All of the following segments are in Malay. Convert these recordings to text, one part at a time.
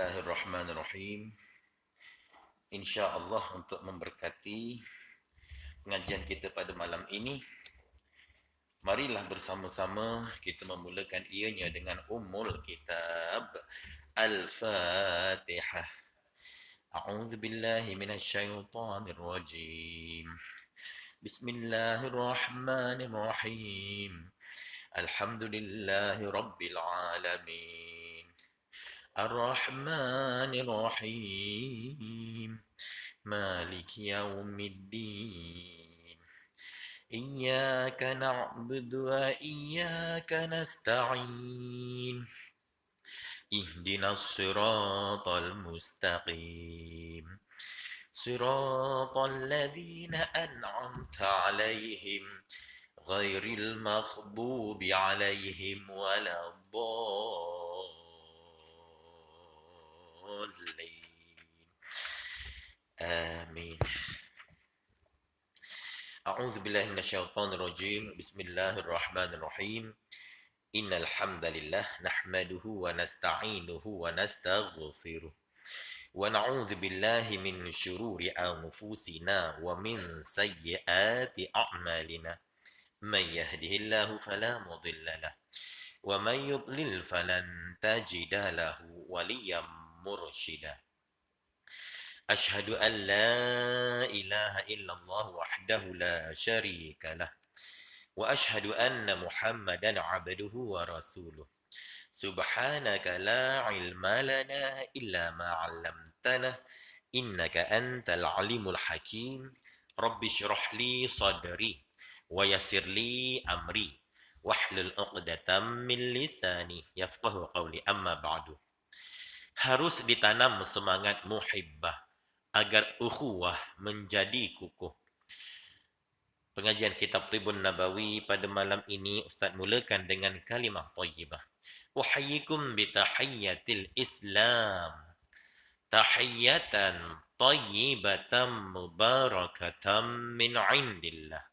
Bismillahirrahmanirrahim. InsyaAllah untuk memberkati pengajian kita pada malam ini, marilah bersama-sama kita memulakan ianya dengan Ummul Kitab Al-Fatihah. A'udzu billahi minasyaitonir rajim. Bismillahirrahmanirrahim. Alhamdulillahi rabbil alamin. الرحمن الرحيم مالك يوم الدين إياك نعبد وإياك نستعين اهدنا الصراط المستقيم صراط الذين أنعمت عليهم غير المغضوب عليهم ولا الضالين. آمين. أعوذ بالله من الشيطان الرجيم. بسم الله الرحمن الرحيم. إن الحمد لله نحمده ونستعينه ونستغفره ونعوذ بالله من شرور أنفسنا ومن سيئات أعمالنا من يهده الله فلا مضل له ومن يضلل فلن تجد له وليا مرشدا. أشهد أن لا إله إلا الله وحده لا شريك له وأشهد أن محمدا عبده ورسوله. سبحانك لا علم لنا إلا ما علمتنا إنك أنت العليم الحكيم. رب اشرح لي صدري ويسر لي أمري واحلل عقدة من lisani yafqahu qawli. Amma ba'du. Harus ditanam semangat muhibbah agar ukhuwah menjadi kukuh. Pengajian kitab Tibun Nabawi pada malam ini Ustaz mulakan dengan kalimah thayyibah. Uhayyikum bitahiyyatil Islam. Tahiyyatan thayyibatan mubarakatan min indillah.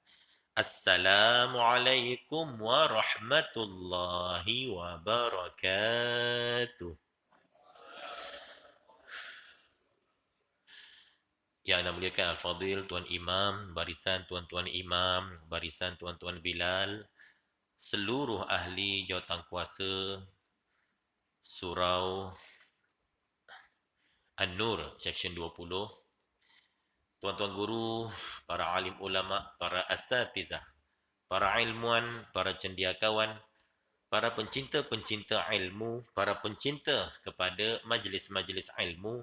Assalamualaikum warahmatullahi wabarakatuh. Yang namuliakan Al-Fadhil, Tuan Imam, barisan Tuan-Tuan Imam, barisan Tuan-Tuan Bilal, seluruh ahli jawatankuasa Surau An-Nur, Seksyen 20, tuan-tuan guru, para alim ulama, para asatizah, para ilmuwan, para cendekiawan, para pencinta-pencinta ilmu, para pencinta kepada majlis-majlis ilmu,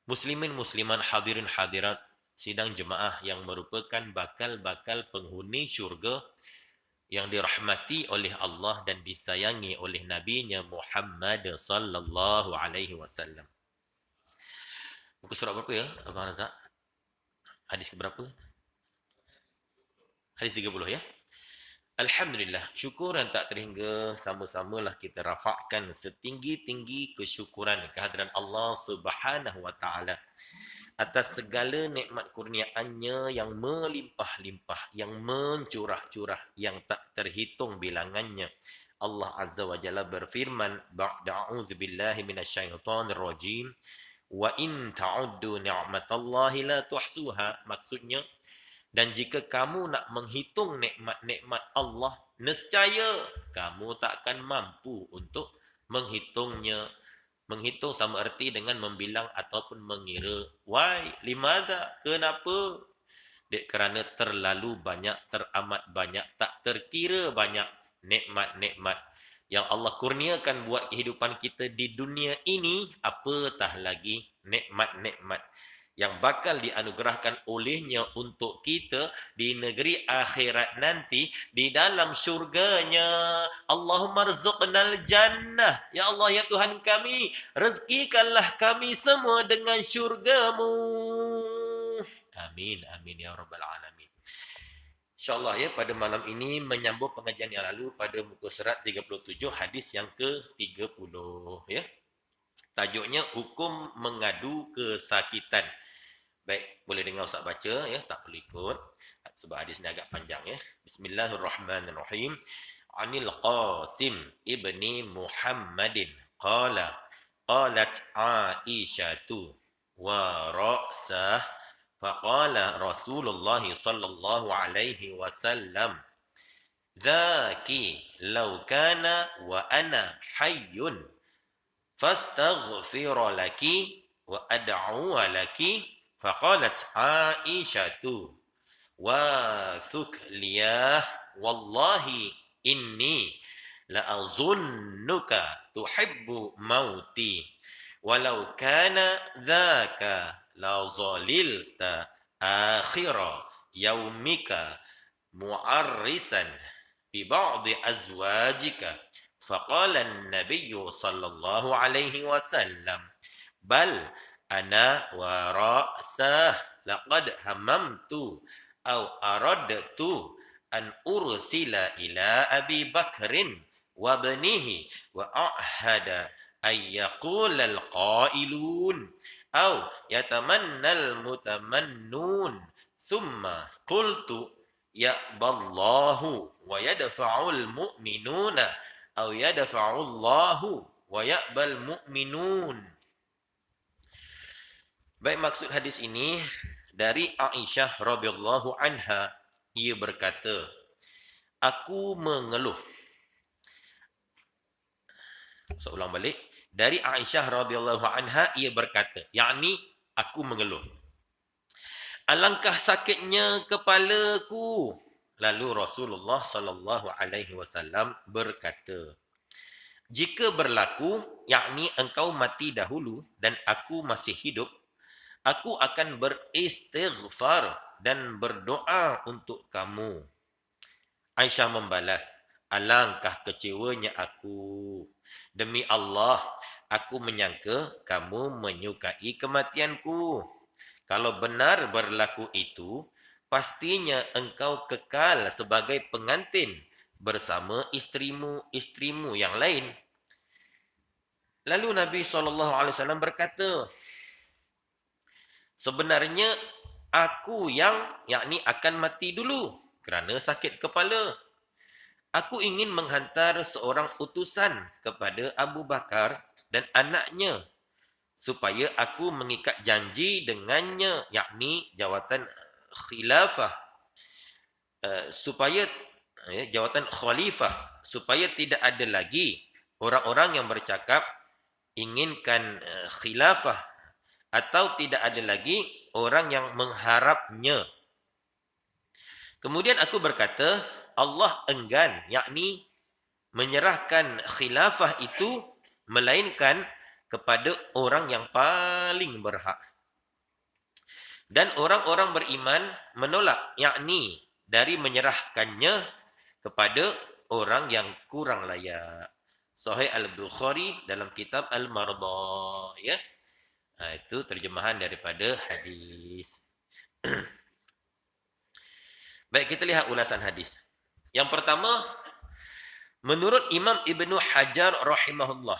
muslimin musliman, hadirin hadirat sidang jemaah yang merupakan bakal-bakal penghuni syurga yang dirahmati oleh Allah dan disayangi oleh Nabi-Nya Muhammad sallallahu alaihi wasallam. Muka surat berapa ya, Abang Razak? Hadis ke berapa? Hadis 30 ya. Alhamdulillah, syukuran tak terhingga, sama-samalah kita rafakkan setinggi-tinggi kesyukuran kehadiran Allah Subhanahu wa taala atas segala nikmat kurniaannya yang melimpah-limpah, yang mencurah-curah, yang tak terhitung bilangannya. Allah Azza wa Jalla berfirman, ba'da a'udzubillahi minasyaitonir rajim, wa in ta'uddu ni'matallahi la tuhsuha. Maksudnya, dan jika kamu nak menghitung nikmat-nikmat Allah, nescaya kamu takkan mampu untuk menghitungnya. Menghitung sama erti dengan membilang ataupun mengira. Why? Limadha? Kenapa? Kerana terlalu banyak, teramat banyak, tak terkira banyak nikmat-nikmat yang Allah kurniakan buat kehidupan kita di dunia ini, apatah lagi nikmat-nikmat yang bakal dianugerahkan olehnya untuk kita di negeri akhirat nanti, di dalam syurganya. Allahumma rzuqnal jannah. Ya Allah, ya Tuhan kami, rezekikanlah kami semua dengan syurgamu. Amin, amin ya rabbal alamin. InsyaAllah ya, pada malam ini menyambung pengajian yang lalu pada muka surat 37, hadis yang ke-30 ya. Tajuknya hukum mengadu kesakitan. Baik, boleh dengar Ustaz baca ya, tak perlu ikut sebab hadis ni agak panjang ya. Bismillahirrahmanirrahim. Anil Qasim ibni Muhammadin qala qalat Aisyatu wa ra'sah faqala Rasulullah sallallahu alaihi wasallam dzaki law kana wa ana hayyun fastaghfir laki wa ad'u laki faqalat Aisyatu wa thukliyah wallahi inni la azunnuka tuhibbu mauti walau kana dzaka la zalilta akhira yaumika mu'arrisan bi ba'di azwajika faqala an-nabiy sallallahu alaihi wasallam bal ana wa ra'sah laqad hamamtu aw aradtu an ursila ila Abi Bakrin wa banihi wa ahada ay yaqula al-qailun aw yatamanna al-mutamannun thumma qultu ya'ballahu wa yadfa'ul mu'minuna aw yadfa'ullahu wa ya'bal mu'minun. Baik, maksud hadis ini dari Aisyah radhiyallahu anha, ia berkata, aku mengeluh. Saya ulang balik. Dari Aisyah radhiyallahu anha, ia berkata, yakni aku mengeluh. Alangkah sakitnya kepalaku. Lalu Rasulullah sallallahu alaihi wasallam berkata, jika berlaku, yakni engkau mati dahulu dan aku masih hidup, aku akan beristighfar dan berdoa untuk kamu. Aisyah membalas, alangkah kecewanya aku. Demi Allah, aku menyangka kamu menyukai kematianku. Kalau benar berlaku itu, pastinya engkau kekal sebagai pengantin bersama istrimu yang lain. Lalu Nabi SAW berkata, sebenarnya aku yakni akan mati dulu kerana sakit kepala. Aku ingin menghantar seorang utusan kepada Abu Bakar dan anaknya supaya aku mengikat janji dengannya, yakni jawatan khilafah, supaya jawatan khalifah, supaya tidak ada lagi orang-orang yang bercakap inginkan khilafah atau tidak ada lagi orang yang mengharapnya. Kemudian aku berkata, Allah enggan, yakni menyerahkan khilafah itu melainkan kepada orang yang paling berhak. Dan orang-orang beriman menolak, yakni dari menyerahkannya kepada orang yang kurang layak. Sahih Al-Bukhari dalam kitab Al-Marda, ya. Itu terjemahan daripada hadis. Baik, kita lihat ulasan hadis. Yang pertama, menurut Imam Ibnu Hajar rahimahullah,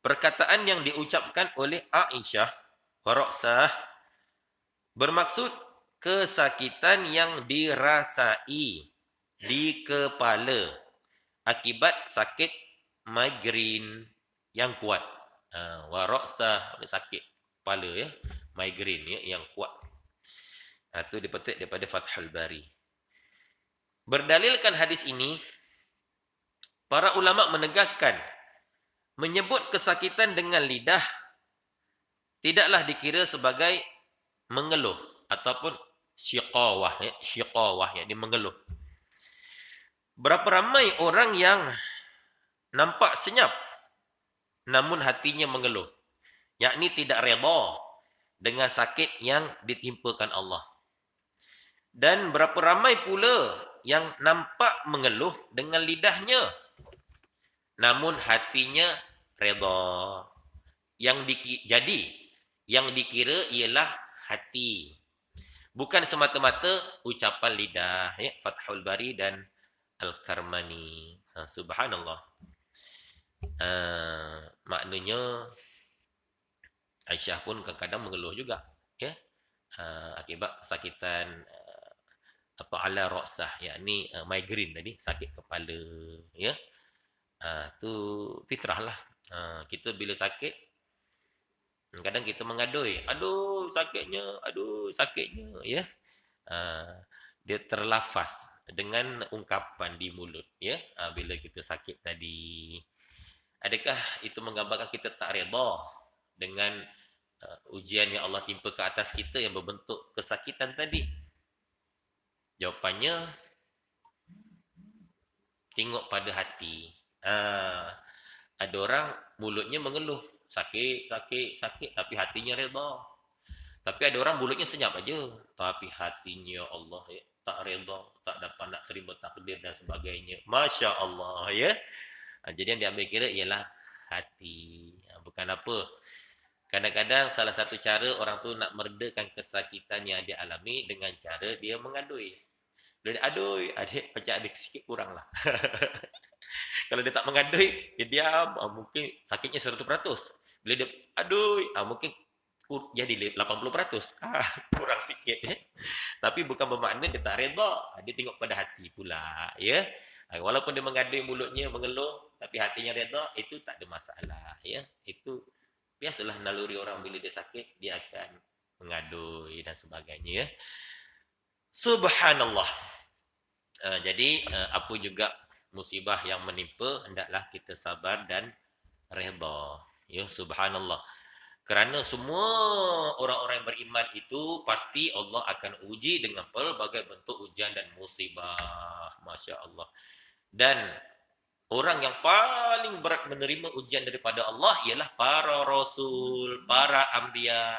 perkataan yang diucapkan oleh Aisyah Qara'sah bermaksud kesakitan yang dirasai di kepala akibat sakit migrain yang kuat. Waraqsah, sakit kepala, ya, migrain, ya, yang kuat. Itu dipetik daripada Fathul Bari. Berdalilkan hadis ini, para ulama menegaskan menyebut kesakitan dengan lidah tidaklah dikira sebagai mengeluh ataupun syiqawah, ya, syiqawah, yakni mengeluh. Berapa ramai orang yang nampak senyap namun hatinya mengeluh, yakni tidak redha dengan sakit yang ditimpakan Allah. Dan berapa ramai pula yang nampak mengeluh dengan lidahnya namun hatinya redha. Jadi yang dikira ialah hati, bukan semata-mata ucapan lidah, ya. Fathul Bari dan Al-Karmani. Subhanallah. Maknanya Aisyah pun kadang-kadang mengeluh juga, ya. Akibat kesakitan ala ra'sah, yakni migrain tadi, sakit kepala, ya. Tu fitrah lah. Kita bila sakit Kadang kita mengadui, aduh sakitnya, ya. Ah, dia terlafaz dengan ungkapan di mulut, ya. Bila kita sakit tadi, adakah itu menggambarkan kita tak redha dengan ujian yang Allah timpa ke atas kita yang berbentuk kesakitan tadi? Jawapannya, tengok pada hati. Ah, ada orang mulutnya mengeluh, sakit, sakit, sakit, tapi hatinya redha. Tapi ada orang mulutnya senyap aja, tapi hatinya Allah ya, tak redha, tak dapat nak terima takdir dan sebagainya. Masya Allah, ya. Jadi yang diambil kira ialah hati. Bukan apa. Kadang-kadang salah satu cara orang tu nak meredakan kesakitan yang dia alami dengan cara dia mengadui. Dia adui, adik macam ada sikit kurang lah. Kalau dia tak mengadui, dia diam, mungkin sakitnya 100%. Bila dia adui, mungkin jadi 80%. Kurang sikit. Tapi bukan bermakna dia tak redha. Dia tengok pada hati pula. Ya. Walaupun dia mengadui mulutnya, mengeluh, tapi hatinya redha, itu tak ada masalah. Ya. Itu biasalah naluri orang bila dia sakit, dia akan mengadui dan sebagainya. Ya. Subhanallah. Jadi, apa juga musibah yang menimpa, hendaklah kita sabar dan redha. Ya, subhanallah. Kerana semua orang-orang yang beriman itu pasti Allah akan uji dengan pelbagai bentuk ujian dan musibah. Masya Allah. Dan orang yang paling berat menerima ujian daripada Allah ialah para rasul, para anbiya,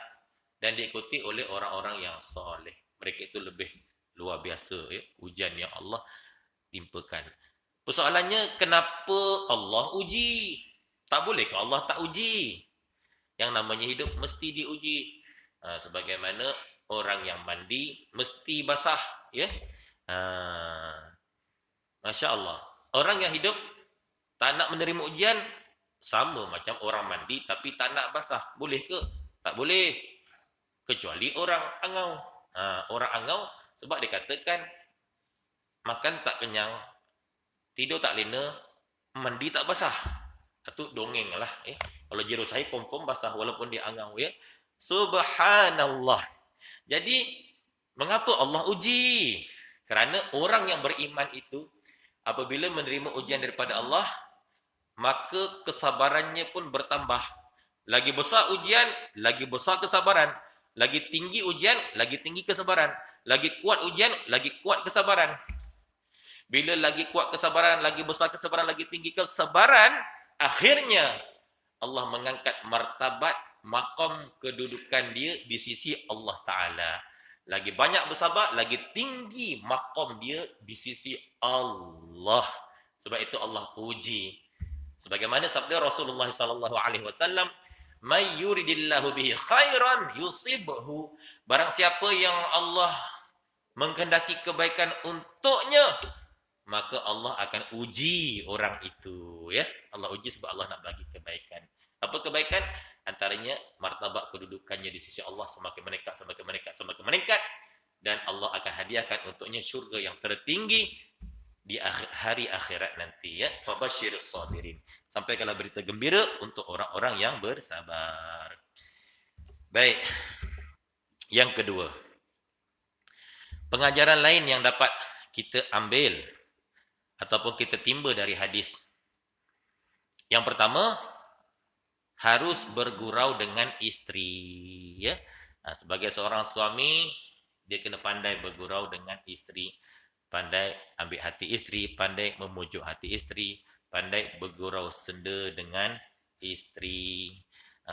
dan diikuti oleh orang-orang yang soleh. Mereka itu lebih luar biasa, ya, ujian yang Allah timpakan. Persoalannya, kenapa Allah uji? Tak boleh ke Allah tak uji? Yang namanya hidup mesti diuji. Sebagaimana orang yang mandi mesti basah, ya. Masya Allah. Orang yang hidup tak nak menerima ujian, sama macam orang mandi tapi tak nak basah. Boleh ke? Tak boleh. Kecuali orang angau. Orang angau sebab dikatakan makan tak kenyang, tidur tak lena, mandi tak basah. Itu dongeng lah. Kalau jiru saya confirm basah walaupun dia angau, ya. Subhanallah. Jadi, mengapa Allah uji? Kerana orang yang beriman itu, apabila menerima ujian daripada Allah, maka kesabarannya pun bertambah. Lagi besar ujian, lagi besar kesabaran. Lagi tinggi ujian, lagi tinggi kesabaran. Lagi kuat ujian, lagi kuat kesabaran. Bila lagi kuat kesabaran, lagi besar kesabaran, lagi tinggi kesabaran, akhirnya Allah mengangkat martabat, maqam kedudukan dia di sisi Allah Ta'ala. Lagi banyak bersabar, lagi tinggi maqam dia di sisi Allah. Sebab itu Allah uji. Sebagaimana sabda Rasulullah SAW, "May yuridillahu bihi khairan yusibhu." Barang siapa yang Allah menghendaki kebaikan untuknya, maka Allah akan uji orang itu, ya. Allah uji sebab Allah nak bagi kebaikan. Apa kebaikan? Antaranya martabat kedudukannya di sisi Allah semakin meningkat, semakin meningkat, semakin meningkat, dan Allah akan hadiahkan untuknya syurga yang tertinggi di hari akhirat nanti, ya. Fabashshirus sabirin. Sampaikanlah berita gembira untuk orang-orang yang bersabar. Baik. Yang kedua, pengajaran lain yang dapat kita ambil ataupun kita timba dari hadis. Yang pertama, harus bergurau dengan isteri, ya. Sebagai seorang suami, dia kena pandai bergurau dengan isteri, pandai ambil hati isteri, pandai memujuk hati isteri, pandai bergurau senda dengan isteri.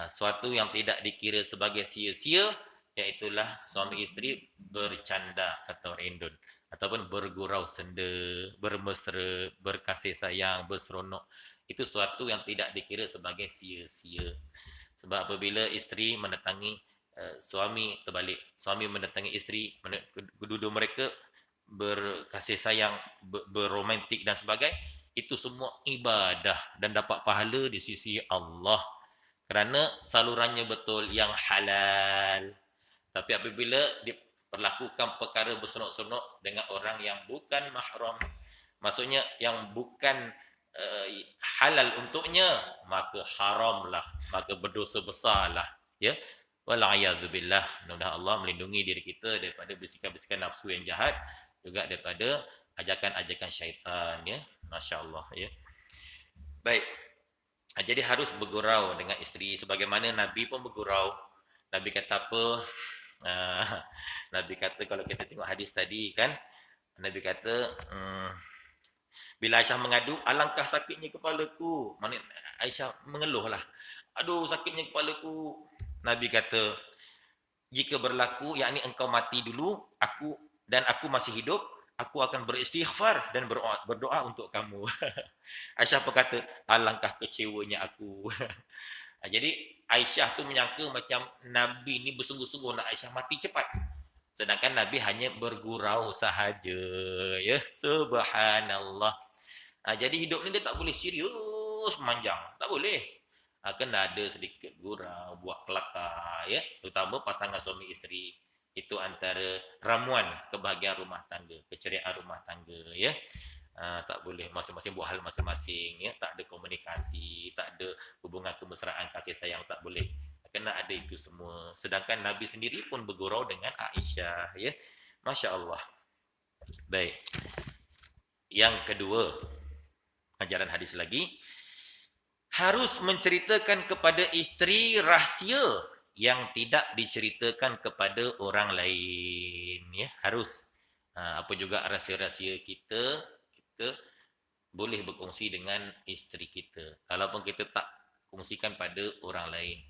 Suatu yang tidak dikira sebagai sia-sia, iaitulah suami isteri bercanda, kata orang Indon, ataupun bergurau senda, bermesra, berkasih sayang, berseronok. Itu suatu yang tidak dikira sebagai sia-sia. Sebab apabila isteri mendatangi suami, terbalik, suami mendatangi isteri, kedua-dua mereka berkasih sayang, berromantik dan sebagainya, itu semua ibadah dan dapat pahala di sisi Allah. Kerana salurannya betul, yang halal. Tapi apabila diperlakukan perkara bersenok-senok dengan orang yang bukan mahram, maksudnya yang bukan halal untuknya, maka haramlah, maka berdosa besarlah, Ya. Wal'iyadzubillah. Mudah-mudahan Allah melindungi diri kita daripada bisikan-bisikan nafsu yang jahat, juga daripada ajakan-ajakan syaitan, ya. Masya-Allah, ya. Baik. Jadi harus bergurau dengan isteri sebagaimana Nabi pun bergurau. Nabi kata apa? Ah, Nabi kata kalau kita tengok hadis tadi kan, Nabi kata bila Aisyah mengadu, alangkah sakitnya kepalaku. Mana Aisyah mengeluhlah. Aduh sakitnya kepalaku. Nabi kata, jika berlaku yakni engkau mati dulu, aku masih hidup, aku akan beristighfar dan berdoa untuk kamu. Aisyah berkata, alangkah kecewanya aku. Jadi Aisyah tu menyangka macam Nabi ni bersungguh-sungguh nak Aisyah mati cepat. Sedangkan Nabi hanya bergurau sahaja. Ya, subhanallah. Jadi hidup ni dia tak boleh serius panjang. Tak boleh. Kena ada sedikit gurau, buat kelakar. Ya, terutama pasangan suami isteri. Itu antara ramuan kebahagiaan rumah tangga, keceriaan rumah tangga. Ya. Tak boleh masing-masing buat hal masing-masing, ya, tak ada komunikasi, tak ada hubungan kemesraan kasih sayang, tak boleh, kena ada itu semua. Sedangkan Nabi sendiri pun bergurau dengan Aisyah, ya. Masya Allah. Baik, yang kedua, ajaran hadis lagi, harus menceritakan kepada isteri rahsia yang tidak diceritakan kepada orang lain, ya. Harus apa juga rahsia-rahsia kita boleh berkongsi dengan isteri kita. Kalaupun kita tak kongsikan pada orang lain.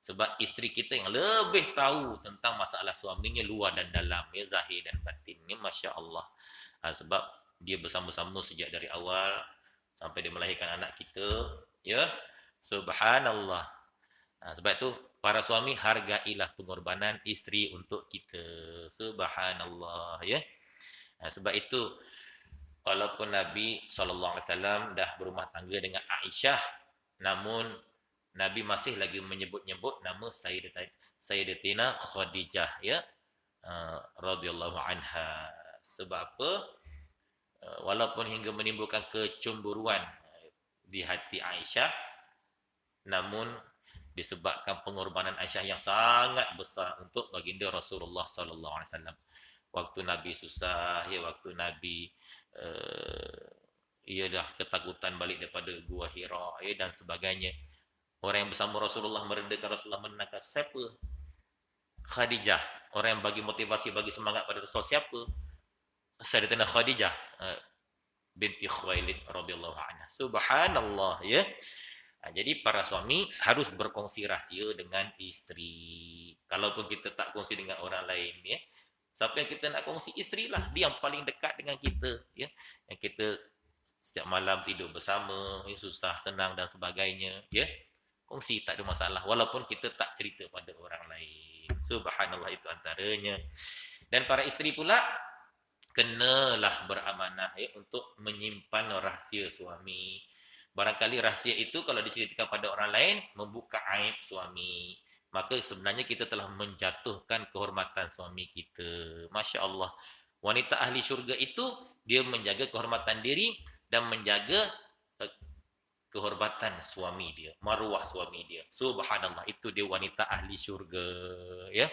Sebab isteri kita yang lebih tahu tentang masalah suaminya luar dan dalam, ya, zahir dan batin. Ya, Masya Allah. Sebab dia bersama-sama sejak dari awal sampai dia melahirkan anak kita. Ya, subhanallah. Sebab itu para suami hargailah pengorbanan isteri untuk kita. Subhanallah, ya. Sebab itu walaupun Nabi SAW dah berumah tangga dengan Aisyah, namun Nabi masih lagi menyebut-nyebut nama Sayyidatina Khadijah, ya, radhiyallahu anha. Sebab apa? Walaupun hingga menimbulkan kecemburuan di hati Aisyah, namun disebabkan pengorbanan Aisyah yang sangat besar untuk baginda Rasulullah SAW. Waktu Nabi susah, ya, waktu Nabi ia dah ketakutan balik daripada Gua Hira, ya, dan sebagainya. Orang yang bersama Rasulullah meredakan Rasulullah menenangkan siapa? Khadijah. Orang yang bagi motivasi, bagi semangat pada Rasul siapa? Sayyidatina Khadijah binti Khuwailid radhiyallahu anha. Subhanallah, ya. Jadi para suami harus berkongsi rahsia dengan isteri. Kalaupun kita tak kongsi dengan orang lain, ya. Siapa yang kita nak kongsi? Isterilah. Dia yang paling dekat dengan kita, ya. Yang kita setiap malam tidur bersama, ya, susah, senang dan sebagainya, ya. Kongsi, tak ada masalah. Walaupun kita tak cerita pada orang lain. Subhanallah, itu antaranya. Dan para isteri pula kenalah beramanah, ya, untuk menyimpan rahsia suami. Barangkali rahsia itu kalau diceritakan pada orang lain membuka aib suami, maka sebenarnya kita telah menjatuhkan kehormatan suami kita. Masya Allah. Wanita ahli syurga itu dia menjaga kehormatan diri dan menjaga kehormatan suami dia, maruah suami dia. Subhanallah, itu dia wanita ahli syurga, ya.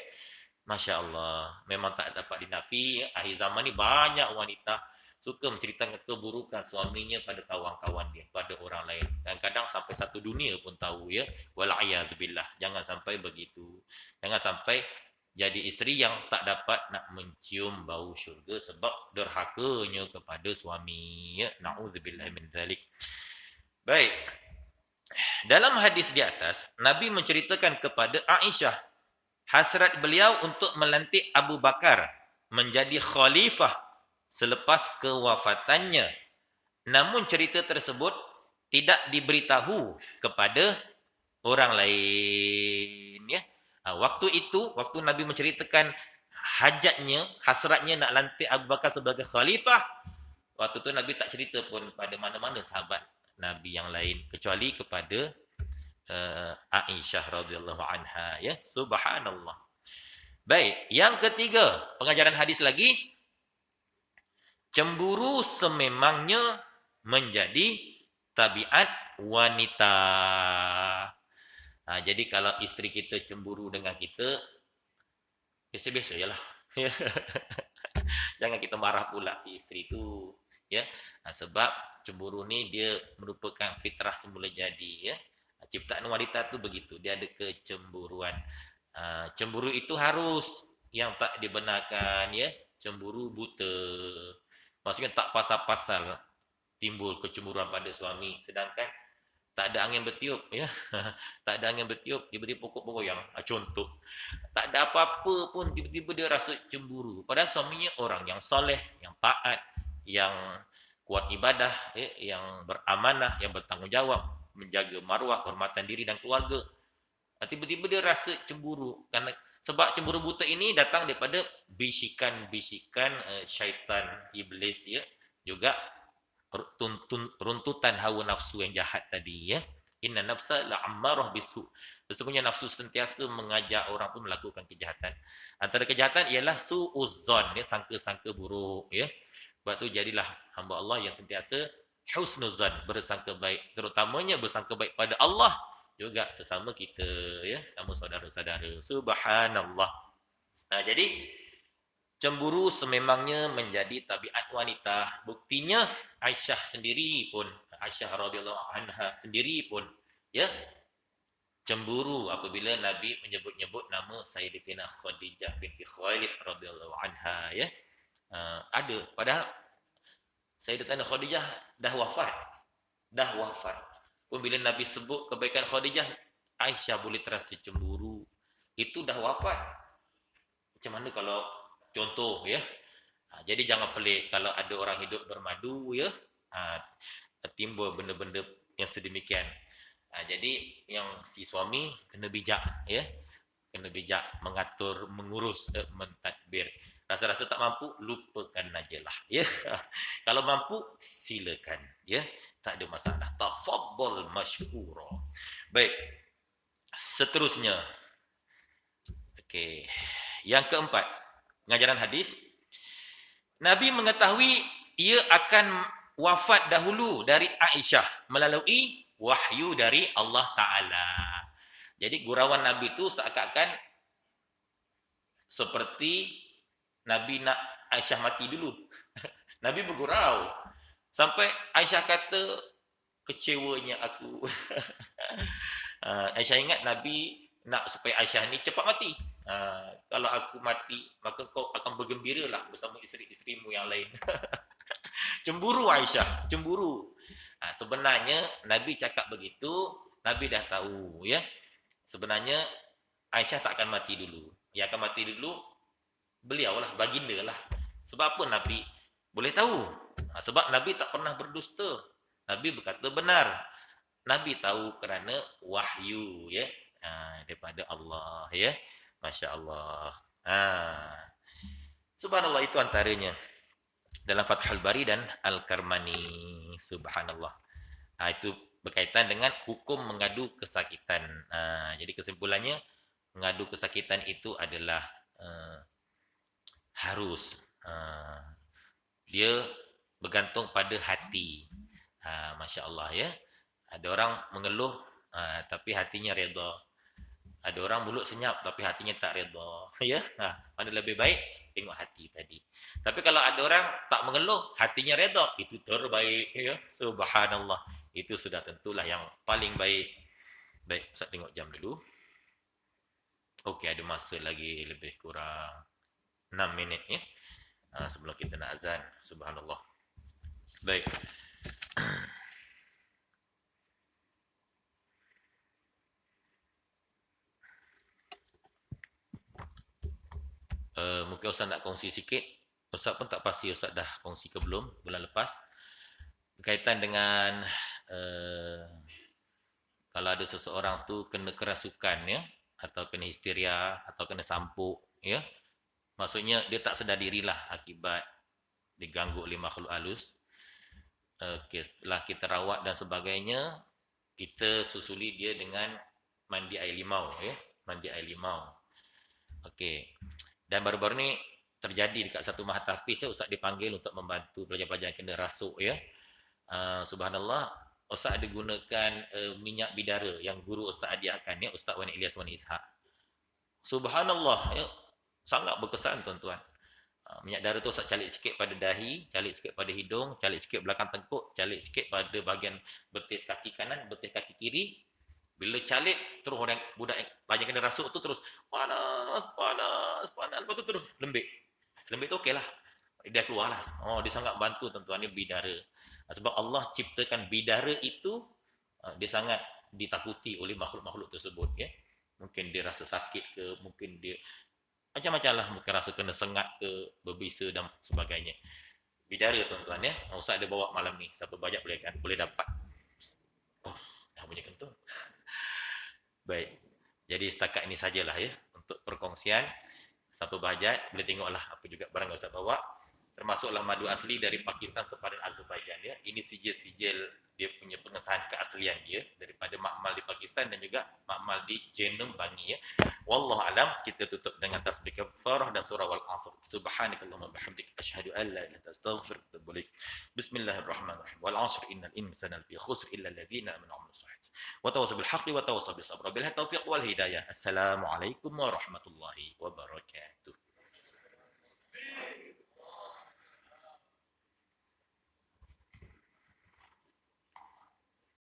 Masya Allah. Memang tak dapat dinafi, ya. Akhir zaman ni banyak wanita suka menceritakan keburukan suaminya pada kawan-kawan dia, pada orang lain. Dan kadang sampai satu dunia pun tahu, ya. Wal'iyadzubillah. Jangan sampai begitu. Jangan sampai jadi isteri yang tak dapat nak mencium bau syurga sebab derhakanya kepada suami, ya. Na'udzubillah min dzalik. Baik. Dalam hadis di atas, Nabi menceritakan kepada Aisyah hasrat beliau untuk melantik Abu Bakar menjadi khalifah selepas kewafatannya. Namun cerita tersebut tidak diberitahu kepada orang lain, ya. Waktu itu, waktu Nabi menceritakan hajatnya, hasratnya nak lantik Abu Bakar sebagai khalifah, waktu tu Nabi tak cerita pun pada mana-mana sahabat Nabi yang lain kecuali kepada Aisyah radhiyallahu anha, ya. Subhanallah. Baik, yang ketiga, pengajaran hadis lagi, cemburu sememangnya menjadi tabiat wanita. Jadi kalau isteri kita cemburu dengan kita, biasa-biasa je lah. Jangan kita marah pula si isteri tu. Ya. Sebab cemburu ni dia merupakan fitrah semula jadi. Ya. Ciptaan wanita tu begitu. Dia ada kecemburuan. Cemburu itu harus, yang tak dibenarkan, ya, cemburu buta. Maksudnya tak pasal-pasal timbul kecemburuan pada suami, sedangkan tak ada angin bertiup, ya. Tak ada angin bertiup, tiba-tiba pokok bergoyang. Contoh, tak ada apa-apa pun tiba-tiba dia rasa cemburu. Padahal suaminya orang yang soleh, yang taat, yang kuat ibadah, ya, yang beramanah, yang bertanggungjawab, menjaga maruah, kehormatan diri dan keluarga. Tiba-tiba dia rasa cemburu, karena sebab cemburu buta ini datang daripada bisikan-bisikan syaitan iblis, ya, juga runtutan hawa nafsu yang jahat tadi, ya. Inna nafsa la'ammarah bisu. Sesungguhnya nafsu sentiasa mengajak orang pun melakukan kejahatan. Antara kejahatan ialah su'uzzon, ya, sangka-sangka buruk, ya. Sebab tu jadilah hamba Allah yang sentiasa husnuzan, bersangka baik, terutamanya bersangka baik pada Allah, juga sesama kita, ya, sama saudara-saudara. Subhanallah. Jadi cemburu sememangnya menjadi tabiat wanita. Buktinya Aisyah sendiri pun, Aisyah radhiyallahu anha sendiri pun, ya, cemburu apabila Nabi menyebut-nyebut nama Sayyidatina Khadijah binti Khuwailid radhiyallahu anha, ya. Ada, padahal Sayyidatina Khadijah dah wafat. Dah wafat. Pun bila Nabi sebut kebaikan Khadijah, Aisyah boleh terasa cemburu. Itu dah wafat. Macam mana kalau contoh, ya. Jadi jangan pelik kalau ada orang hidup bermadu, ya. Timbul benda-benda yang sedemikian. Jadi yang si suami kena bijak, ya. Kena bijak mengatur, mengurus, mentadbir. Rasa-rasa tak mampu, lupakan ajalah, ya. Kalau mampu, silakan, ya. Tak ada masalah. Tafaddal masykura. Baik. Seterusnya. Okey. Yang keempat, pengajaran hadis. Nabi mengetahui ia akan wafat dahulu dari Aisyah melalui wahyu dari Allah Ta'ala. Jadi gurauan Nabi itu seakan-akan seperti Nabi nak Aisyah mati dulu. Nabi bergurau. Sampai Aisyah kata, kecewanya aku. Aisyah ingat Nabi nak supaya Aisyah ni cepat mati. Kalau aku mati, maka kau akan bergembiralah bersama isteri-isterimu yang lain. Cemburu Aisyah, cemburu. Sebenarnya Nabi cakap begitu, Nabi dah tahu, ya. Sebenarnya Aisyah tak akan mati dulu. Yang akan mati dulu beliau lah, baginda lah. Sebab apa Nabi boleh tahu? Sebab Nabi tak pernah berdusta. Nabi berkata benar. Nabi tahu kerana wahyu, ya, daripada Allah, ya. Masya Allah. Subhanallah, itu antaranya dalam Fathul Bari dan Al-Karmani. Subhanallah. Itu berkaitan dengan hukum mengadu kesakitan. Jadi kesimpulannya, mengadu kesakitan itu adalah harus. Dia bergantung pada hati. Masya Allah, ya. Ada orang mengeluh, tapi hatinya redha. Ada orang mulut senyap tapi hatinya tak redha, ya. Mana lebih baik? Tengok hati tadi. Tapi kalau ada orang tak mengeluh, hatinya redha, itu terbaik, ya. Subhanallah. Itu sudah tentulah yang paling baik. Baik, Ustaz tengok jam dulu. Okey, ada masa lagi lebih kurang 6 minit, ya. Sebelum kita nak azan. Subhanallah. Baik. Mungkin Ustaz nak kongsi sikit. Ustaz pun tak pasti Ustaz dah kongsi ke belum bulan lepas. Berkaitan dengan kalau ada seseorang tu kena kerasukan, ya, atau kena histeria, atau kena sampuk, ya. Maksudnya dia tak sedar dirilah akibat diganggu oleh makhluk halus. Setelah kita rawat dan sebagainya, kita susuli dia dengan mandi air limau, ya. Mandi air limau. Okey. Dan baru-baru ni terjadi dekat satu mahatafiz, ya, Ustaz dipanggil untuk membantu pelajar-pelajar yang kena rasuk, ya. Subhanallah, Ustaz ada gunakan minyak bidara yang guru Ustaz hadiahkan ya, Ustaz Wan Ilyas Wan Ishak. Subhanallah, ya, sangat berkesan tuan-tuan. Minyak dara tu Ustaz calik sikit pada dahi, calik sikit pada hidung, calik sikit belakang tengkuk, calik sikit pada bahagian betis kaki kanan, betis kaki kiri. Bila calik, terus orang budak banyak kena rasuk tu terus panas, panas, panas. Lepas tu terus lembik. Lembik tu okey lah. Dia keluar lah. Oh, dia sangat bantu tuan-tuan ni bidara. Sebab Allah ciptakan bidara itu, dia sangat ditakuti oleh makhluk-makhluk tersebut. Ya. Mungkin dia rasa sakit ke, mungkin dia macam-macam lah. Mungkin rasa kena sengat ke, berbisa dan sebagainya. Bidara tuan-tuan ya. Ustaz ada bawa malam ni. Siapa banyak boleh dapat. Oh, dah bunyi kentut. Baik. Jadi setakat ini sajalah ya untuk perkongsian. Siapa berhajat boleh tengoklah apa juga barang yang Ustaz bawa. Termasuklah madu asli dari Pakistan sepadan Azerbaijan ya. Ini sijil-sijil dia punya pengesahan keaslian dia daripada makmal di Pakistan dan juga makmal di Genome Bangi ya. Wallahu alam, kita tutup dengan tasbih kafarah dan surah wal asr. Subhanakallahumma bihamdika asyhadu an la ilaha illa anta astaghfiruka wa atubu ilaik. Bismillahirrahmanirrahim. Wal asr innal insana lafi khusr illa alladhina amanu wa amilus salihati wa tawassaw bil haqqi wa tawassaw bis sabr. Billahi taufiq wal hidayah. Assalamualaikum warahmatullahi wabarakatuh.